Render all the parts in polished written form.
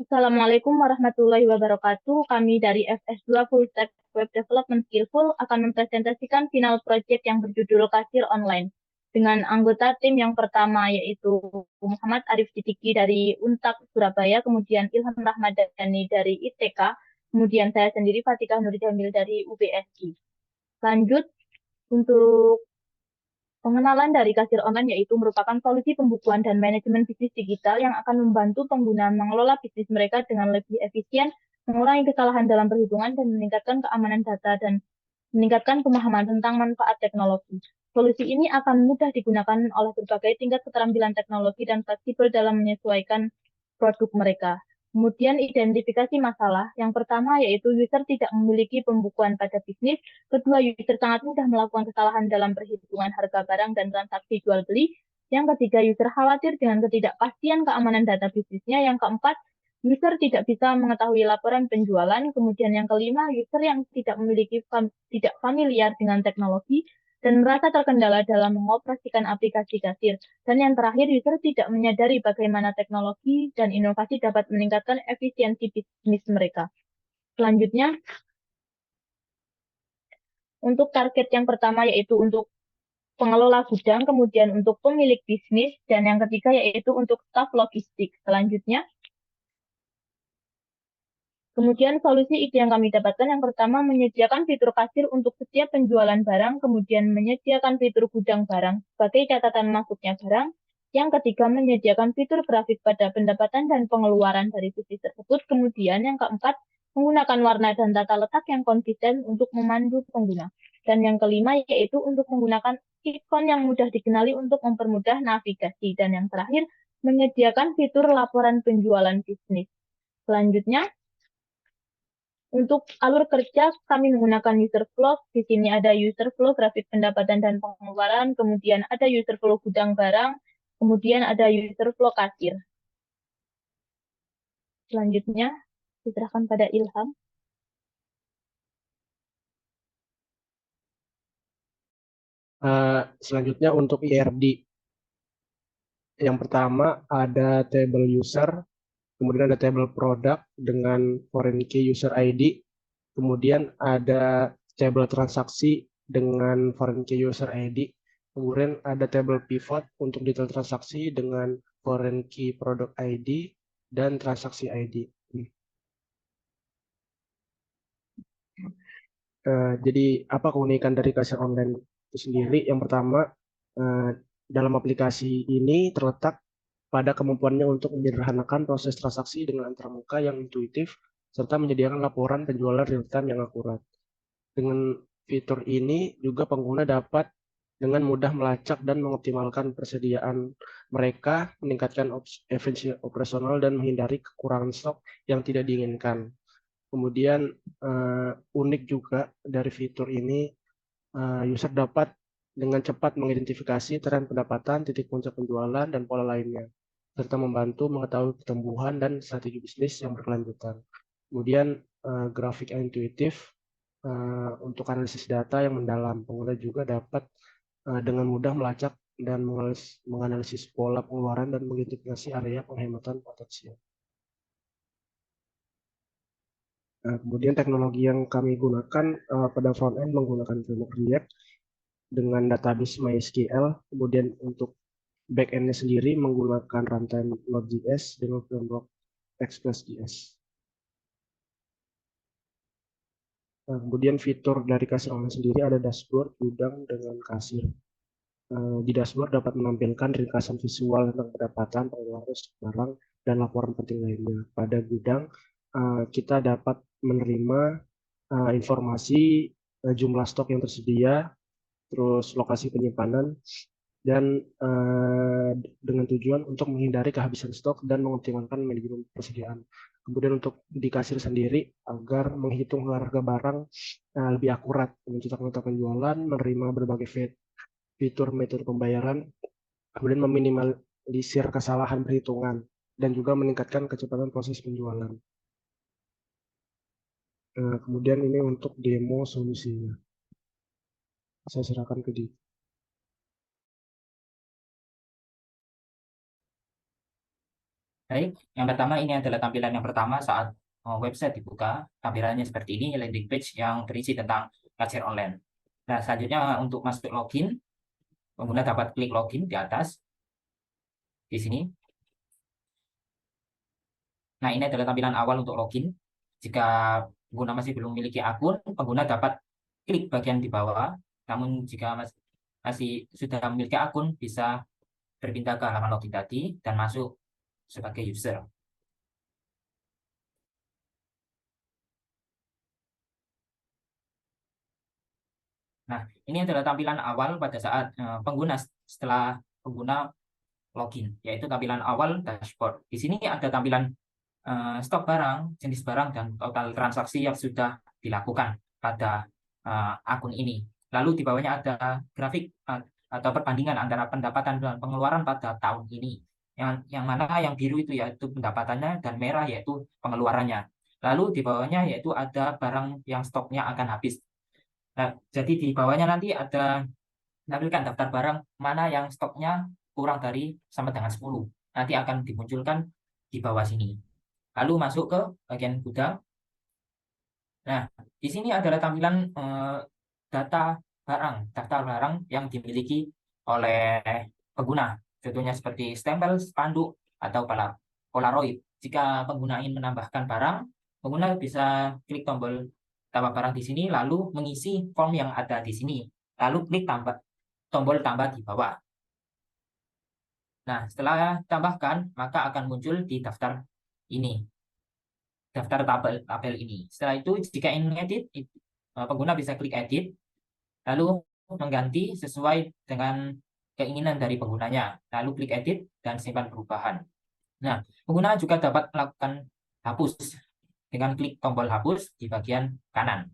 Assalamualaikum warahmatullahi wabarakatuh. Kami dari FS2 Full Stack Web Development Skillful akan mempresentasikan final project yang berjudul Kasir Online. Dengan anggota tim yang pertama yaitu Muhammad Arif Siddiqui dari Untak Surabaya, kemudian Ilham Rahmadani dari ITK, kemudian saya sendiri Fatikah Nurjamil dari UBSI. Lanjut, untuk pengenalan dari kasir online yaitu merupakan solusi pembukuan dan manajemen bisnis digital yang akan membantu pengguna mengelola bisnis mereka dengan lebih efisien, mengurangi kesalahan dalam perhitungan, dan meningkatkan keamanan data dan meningkatkan pemahaman tentang manfaat teknologi. Solusi ini akan mudah digunakan oleh berbagai tingkat keterampilan teknologi dan fleksibel dalam menyesuaikan produk mereka. Kemudian identifikasi masalah. Yang pertama yaitu user tidak memiliki pembukuan pada bisnis. Kedua, user sangat mudah melakukan kesalahan dalam perhitungan harga barang dan transaksi jual beli. Yang ketiga, user khawatir dengan ketidakpastian keamanan data bisnisnya. Yang keempat, user tidak bisa mengetahui laporan penjualan. Kemudian yang kelima, user yang tidak memiliki tidak familiar dengan teknologi dan merasa terkendala dalam mengoperasikan aplikasi kasir. Dan yang terakhir, user tidak menyadari bagaimana teknologi dan inovasi dapat meningkatkan efisiensi bisnis mereka. Selanjutnya, untuk target yang pertama yaitu untuk pengelola gudang, kemudian untuk pemilik bisnis, dan yang ketiga yaitu untuk staf logistik. Selanjutnya, kemudian solusi ide yang kami dapatkan yang pertama menyediakan fitur kasir untuk setiap penjualan barang, kemudian menyediakan fitur gudang barang sebagai catatan masuknya barang. Yang ketiga menyediakan fitur grafik pada pendapatan dan pengeluaran dari bisnis tersebut. Kemudian yang keempat menggunakan warna dan tata letak yang konsisten untuk memandu pengguna. Dan yang kelima yaitu untuk menggunakan ikon yang mudah dikenali untuk mempermudah navigasi. Dan yang terakhir menyediakan fitur laporan penjualan bisnis. Selanjutnya, untuk alur kerja, kami menggunakan user flow. Di sini ada user flow, grafik pendapatan dan pengeluaran, kemudian ada user flow gudang barang, kemudian ada user flow kasir. Selanjutnya, diserahkan pada Ilham. Selanjutnya untuk IRD. Yang pertama ada table user, kemudian ada table product dengan foreign key user ID, kemudian ada table transaksi dengan foreign key user ID, kemudian ada table pivot untuk detail transaksi dengan foreign key product ID dan transaksi ID. Jadi apa keunikan dari kasir online itu sendiri? Yang pertama, eh, dalam aplikasi ini terletak pada kemampuannya untuk menyederhanakan proses transaksi dengan antarmuka yang intuitif, serta menyediakan laporan penjualan real-time yang akurat. Dengan fitur ini juga pengguna dapat dengan mudah melacak dan mengoptimalkan persediaan mereka, meningkatkan efisiensi operasional dan menghindari kekurangan stok yang tidak diinginkan. Kemudian unik juga dari fitur ini, user dapat dengan cepat mengidentifikasi tren pendapatan, titik puncak penjualan, dan pola lainnya, serta membantu mengetahui pertumbuhan dan strategi bisnis yang berkelanjutan. Kemudian grafik yang intuitif untuk analisis data yang mendalam. Pengguna juga dapat dengan mudah melacak dan menganalisis pola pengeluaran dan mengidentifikasi area penghematan potensial. Kemudian teknologi yang kami gunakan pada front end menggunakan framework React dengan database MySQL. Kemudian untuk back end-nya sendiri menggunakan runtime Node.js dengan framework Express.js. Kemudian fitur dari kasir online sendiri ada dashboard, gudang dengan kasir. Di dashboard dapat menampilkan ringkasan visual tentang pendapatan, pengeluaran barang, dan laporan penting lainnya. Pada gudang, kita dapat menerima informasi jumlah stok yang tersedia, terus lokasi penyimpanan, dan dengan tujuan untuk menghindari kehabisan stok dan mengoptimalkan manajemen persediaan. Kemudian untuk di kasir sendiri agar menghitung harga barang lebih akurat, mencetak nota penjualan, menerima berbagai fitur metode pembayaran, kemudian meminimalisir kesalahan perhitungan, dan juga meningkatkan kecepatan proses penjualan. Kemudian ini untuk demo solusinya. Saya serahkan ke Di. Baik, yang pertama ini adalah tampilan yang pertama saat website dibuka. Tampilannya seperti ini, landing page yang berisi tentang kasir online. Nah, selanjutnya untuk masuk login, pengguna dapat klik login di atas, di sini. Nah, ini adalah tampilan awal untuk login. Jika pengguna masih belum memiliki akun, pengguna dapat klik bagian di bawah. Namun jika masih sudah memiliki akun, bisa berpindah ke halaman login tadi dan masuk sebagai user. Nah, ini adalah tampilan awal pada saat pengguna setelah pengguna login, yaitu tampilan awal dashboard. Di sini ada tampilan stok barang, jenis barang, dan total transaksi yang sudah dilakukan pada akun ini. Lalu di bawahnya ada grafik atau perbandingan antara pendapatan dan pengeluaran pada tahun ini. Yang mana yang biru itu yaitu pendapatannya dan merah yaitu pengeluarannya. Lalu di bawahnya yaitu ada barang yang stoknya akan habis. Nah, jadi di bawahnya nanti ada menampilkan daftar barang mana yang stoknya kurang dari sama dengan 10. Nanti akan dimunculkan di bawah sini. Lalu masuk ke bagian gudang. Nah, di sini adalah tampilan data barang, daftar barang yang dimiliki oleh pengguna. Contohnya seperti stempel, spanduk, atau Polaroid. Jika pengguna ingin menambahkan barang, pengguna bisa klik tombol tambah barang di sini, lalu mengisi form yang ada di sini. Lalu klik tombol tambah di bawah. Nah, setelah tambahkan, maka akan muncul di daftar ini, daftar tabel ini. Setelah itu, jika ingin edit, pengguna bisa klik edit, lalu mengganti sesuai dengan keinginan dari penggunanya. Lalu klik edit dan simpan perubahan. Nah, pengguna juga dapat melakukan hapus dengan klik tombol hapus di bagian kanan.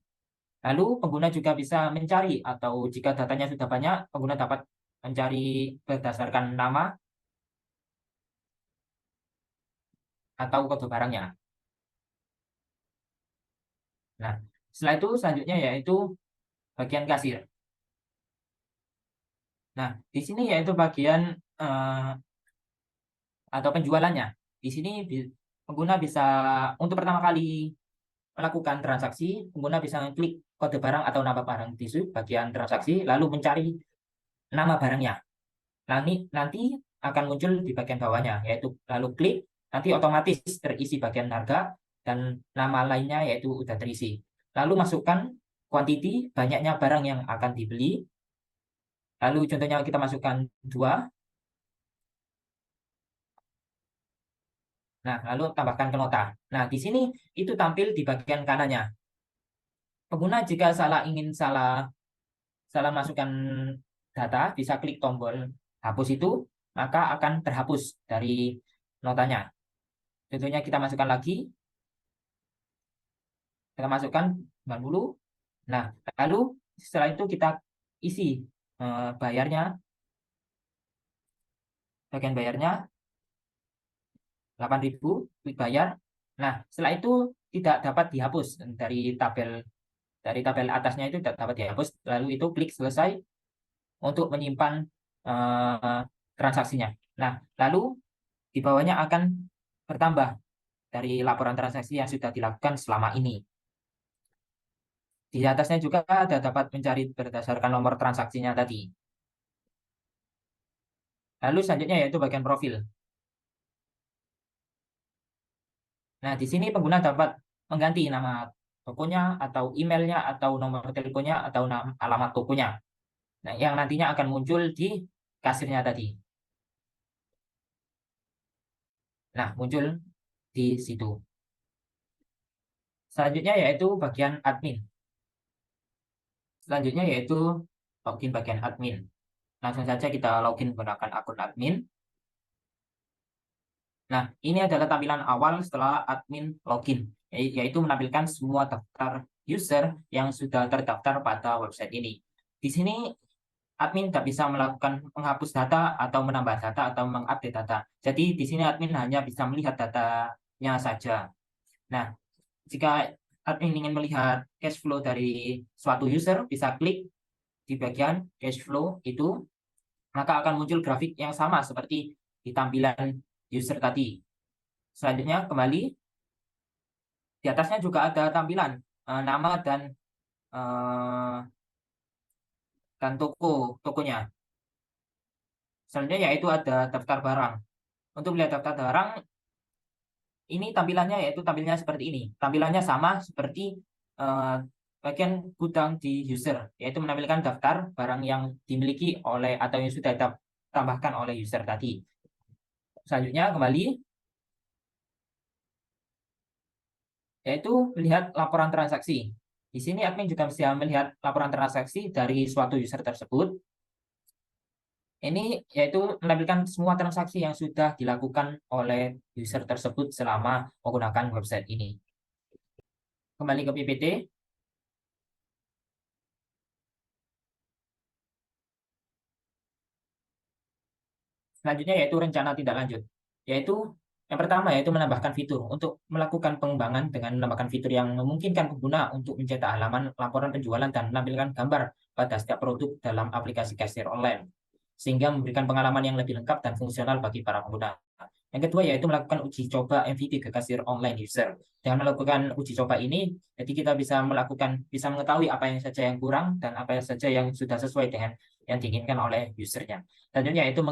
Lalu pengguna juga bisa mencari, atau jika datanya sudah banyak, pengguna dapat mencari berdasarkan nama atau kode barangnya. Nah, setelah itu selanjutnya yaitu bagian kasir. Nah, di sini yaitu bagian atau penjualannya. Di sini pengguna bisa untuk pertama kali melakukan transaksi, pengguna bisa klik kode barang atau nama barang di bagian transaksi, lalu mencari nama barangnya. Nanti akan muncul di bagian bawahnya, yaitu lalu klik, nanti otomatis terisi bagian harga dan nama lainnya yaitu udah terisi. Lalu masukkan quantity, banyaknya barang yang akan dibeli. Lalu contohnya kita masukkan 2. Nah, lalu tambahkan ke nota. Nah, di sini itu tampil di bagian kanannya. Pengguna jika salah masukkan data, bisa klik tombol hapus itu, maka akan terhapus dari notanya. Contohnya kita masukkan lagi, kita masukkan 90. Nah, lalu setelah itu kita isi bayarnya, bagian bayarnya 8.000, klik bayar. Nah, setelah itu tidak dapat dihapus dari tabel atasnya itu tidak dapat dihapus. Lalu itu klik selesai untuk menyimpan transaksinya. Nah, lalu di bawahnya akan bertambah dari laporan transaksi yang sudah dilakukan selama ini. Di atasnya juga ada dapat mencari berdasarkan nomor transaksinya tadi. Lalu selanjutnya yaitu bagian profil. Nah, di sini pengguna dapat mengganti nama tokonya atau emailnya atau nomor teleponnya atau alamat tokonya. Nah, yang nantinya akan muncul di kasirnya tadi. Nah, muncul di situ. Selanjutnya yaitu bagian admin. Selanjutnya yaitu login bagian admin. Langsung saja kita login menggunakan akun admin. Nah, ini adalah tampilan awal setelah admin login, yaitu menampilkan semua daftar user yang sudah terdaftar pada website ini. Di sini admin tak bisa melakukan menghapus data atau menambah data atau mengupdate data. Jadi di sini admin hanya bisa melihat datanya saja. Nah, jika admin ingin melihat cash flow dari suatu user, bisa klik di bagian cash flow itu, maka akan muncul grafik yang sama seperti di tampilan user tadi. Selanjutnya kembali di atasnya juga ada tampilan nama dan tokonya. Selanjutnya yaitu ada daftar barang. Untuk melihat daftar barang, ini tampilannya yaitu tampilannya seperti ini. Tampilannya sama seperti bagian gudang di user, yaitu menampilkan daftar barang yang dimiliki oleh atau yang sudah ditambahkan oleh user tadi. Selanjutnya kembali yaitu melihat laporan transaksi. Di sini admin juga bisa melihat laporan transaksi dari suatu user tersebut. Ini yaitu menampilkan semua transaksi yang sudah dilakukan oleh user tersebut selama menggunakan website ini. Kembali ke PPT. Selanjutnya yaitu rencana tindak lanjut. Yaitu yang pertama yaitu menambahkan fitur. Untuk melakukan pengembangan dengan menambahkan fitur yang memungkinkan pengguna untuk mencetak halaman laporan penjualan dan menampilkan gambar pada setiap produk dalam aplikasi kasir online, sehingga memberikan pengalaman yang lebih lengkap dan fungsional bagi para pengguna. Yang kedua yaitu melakukan uji coba MVP ke kasir online user. Dengan melakukan uji coba ini, jadi kita bisa mengetahui apa yang saja yang kurang dan apa yang saja yang sudah sesuai dengan yang diinginkan oleh usernya. Selanjutnya yaitu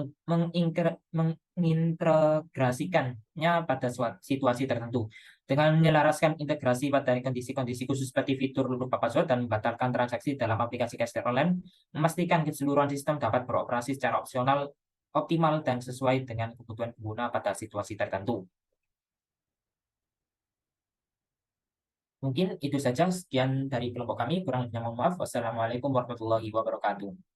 mengintegrasikannya pada situasi tertentu. Dengan menyelaraskan integrasi pada kondisi-kondisi khusus seperti fitur lupa password dan membatalkan transaksi dalam aplikasi kasir online, memastikan keseluruhan sistem dapat beroperasi secara optimal dan sesuai dengan kebutuhan pengguna pada situasi tertentu. Mungkin itu saja, sekian dari kelompok kami. Kurang lebihnya mohon maaf. Wassalamualaikum warahmatullahi wabarakatuh.